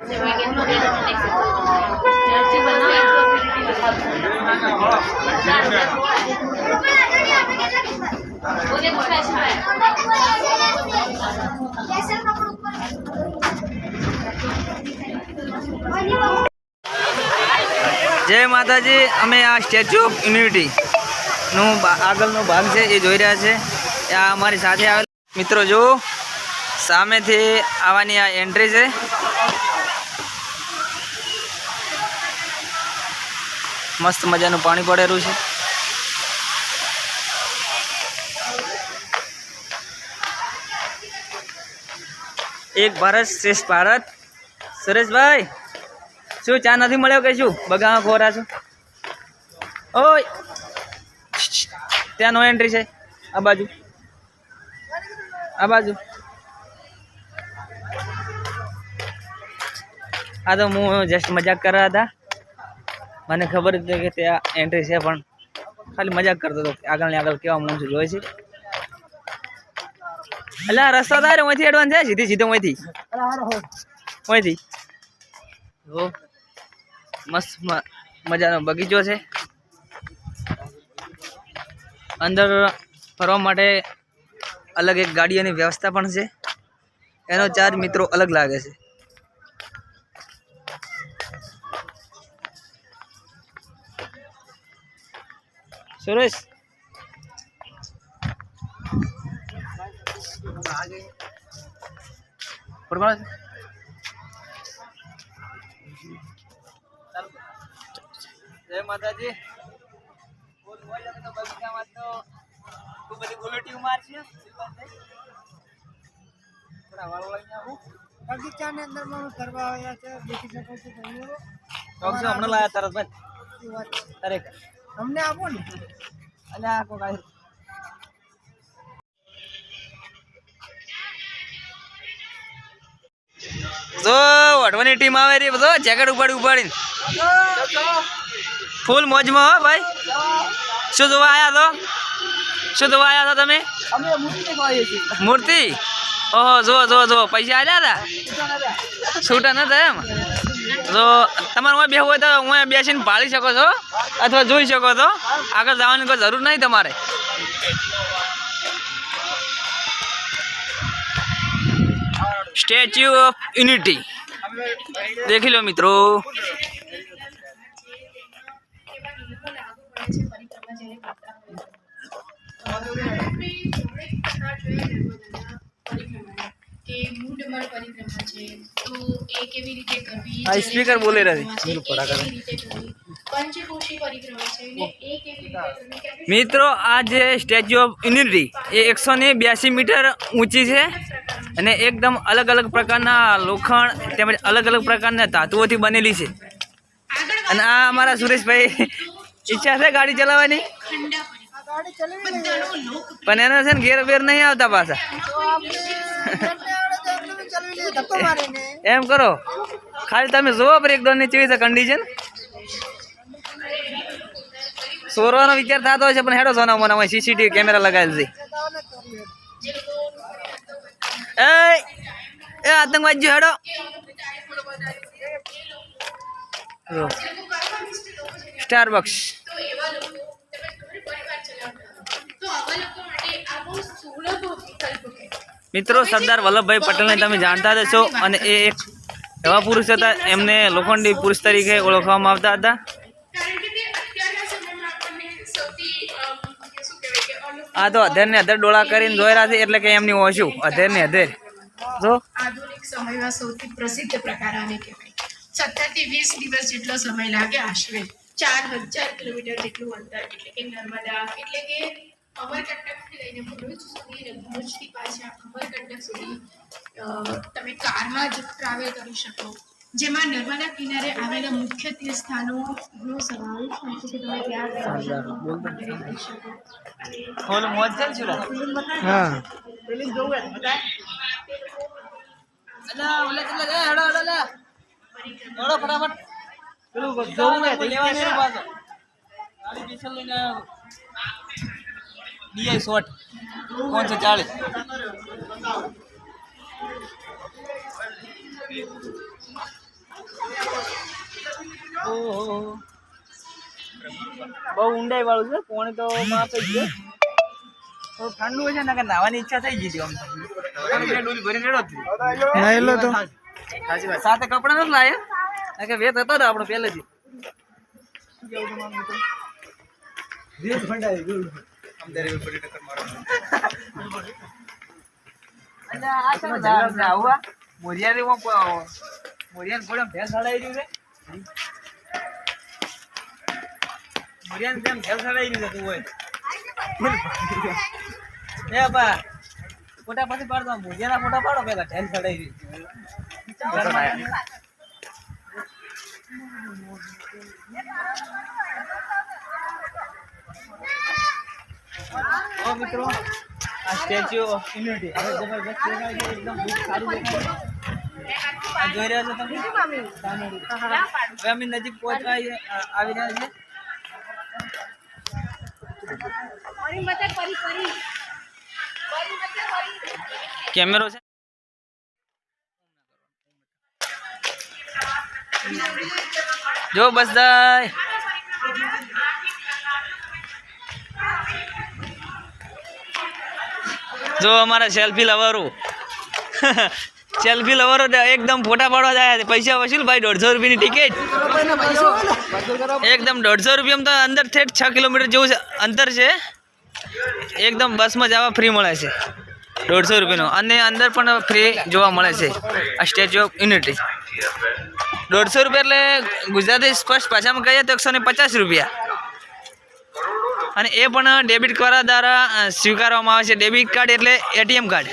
जय माताजी। अमे आ स्टेच्यू ऑफ यूनिटी नो आगळनो भाग छे ए जोई रह्या छे। आ अमारी साथे आवेल मित्रों जो सामेथी आवानी आ एंट्री छे। मस्त मजानुं पाणी पड़ेલું છે। एक भारत श्रेष्ठ भारत। सुरेश भाई शू चा नहीं मळ्यो के शू बगा खोरा छो? ओय त्या नो एंट्री है आ बाजू आ तो हूँ जस्ट मजाक कर रहा था। मैंने खबर थी कि त्या एंट्री है पण खाली मजाक करतो तो आगळ ने आगळ केवा माणसो जोई छे। એટલે રસ્તો તારે ઓયથી એડવાન્સ છે સીધી સીધો ઓયથી જો મસ્ત મજાનો બગીચો છે। અંદર ફરવા માટે अलग एक गाड़ीओनी व्यवस्था पण छे। एनो चार्ज मित्रों अलग लागे छे। सुरेश जय माताजी। खूब बड़ी बुलेटी मार छे। थोड़ा वाळो लईने आવું बगीचा ने अंदर में करवा आया छे। देखी શકો છો તમે तो हमने लाया तरत भाई अरे हमने आपो ने अले आ को गाय जो वडवानी टीम आवे रे बधो जैकेट उपाड़ी फूल मौज में हो भाई। शू जोवा आया था तमे? मूर्ति ओहो जो पैसा आल्या था छूटा न था एम जो तमारे वहाँ बेहू तो वहाँ बेसीने भाड़ी सको छो अथवा जोई सको तो आगे जवानी कोई जरूर नहीं तमारे। स्टेच्यू ऑफ यूनिटी देखी लो मित्रों। स्पीकर बोले रहे मित्रों आज स्टेच्यू ऑफ यूनिटी ये 182 मीटर ऊंची है અને એકદમ अलग अलग પ્રકારના લોખંડ તેમજ अलग अलग પ્રકારના ધાતુઓથી બનેલી છે। અને આ અમારા સુરેશભાઈ ઈચ્છા છે ગાડી ચલાવવાની પણ એનો છે ને ગેર બેર નહીં આવતા પાછા એમ કરો ખાલી તમે જોવો બ્રેકડાઉન ની કેવી છે કન્ડિશન। સોરવાનો વિચાર થતો હોય છે પણ હેડો સોના મને સીસીટીવી કેમેરા લગાવેલ છે। ए आतंकवादी हड़ो स्टारबक्स मित्रों सरदार वल्लभभाई पटेल ने तमे जानता हशो अने ए एक एवा पुरुष हता एमने लोखंडी पुरुष तरीके ओळखवामां आवता हता। आ तो अधेर ने अधेर डोळा करीने जोई रह्या छे એટલે કે એમની ઓછું અધેર ને અધેર જો આધુનિક સમયમાં સૌથી પ્રસિદ્ધ પ્રકાર આને કહેવાય। 17 થી 20 દિવસ જેટલો સમય લાગે આશરે 4000 કિલોમીટર જેટલું અંતર એટલે કે નર્મદા એટલે કે અમરકંટકથી લઈને ભરૂચ સુધી અને ભરૂચથી પાછા અમરકંટક સુધી તમે કારમાં જ ટ્રાવેલ કરી શકો। જેમાં નર્મદા કિનારે આવેલા મુખ્ય તીર્થસ્થાનોનો સમાવેશ થાય છે કે તમે ત્યાં કરી શકો। ફૂલ મોજ છે છુરા હા પેલી જોવે બધા અલા ઓલે કે લગે હડો લે હડો ફટાફટ પેલું જોવે લેવાની ને પાછો ગાડી ડીઝલ લઈને ડીઆઈ શોટ 540 ઓહો બહુ ઊંડાઈ વાળું છે કોણ તો માપે જ છે થોડું ઠંડુ છે ને કે નાવાની ઈચ્છા થઈ ગઈ હતી આમ ડોલી ભરી રેડો નહીં લો તો સાચી વાત સાથે કપડા નથી લાયા કે વેત હતો ને આપણો પહેલેથી ફોટા પછી પાડતો મોજિયાના ફોટા પાડો પેલા ઢેલ ચડાવી મિત્રો આ સ્ટેચ્યુ ઓફ યુનિટી હવે જબરદસ્ત દેખાય છે એકદમ બહુ સારું દેખાય છે આ જોઈ રહ્યા છો તમે હવે અમે નજીક પહોંચવા આવી રહ્યા છે કેમેરો છે જો બસ દાય જો અમારા સેલ્ફી લવરો સેલ્ફી લવરો એકદમ ફોટા પાડવા જાય પૈસા વસૂલ ભાઈ 150 રૂપિયાની ટિકિટ એકદમ 150 રૂપિયામાં તો અંદર ઠેઠ 6 કિલોમીટર જેવું અંતર છે એકદમ બસમાં જવા ફ્રી મળે છે 150 રૂપિયાનું અને અંદર પણ ફ્રી જોવા મળે છે આ સ્ટેચ્યુ ઓફ યુનિટી 150 રૂપિયા એટલે ગુજરાતી સ્પષ્ટ ભાષામાં કહીએ તો 150 રૂપિયા અને એ પણ ડેબિટ કાર્ડ દ્વારા સ્વીકારવામાં આવે છે ડેબિટ કાર્ડ એટલે એટીએમ કાર્ડ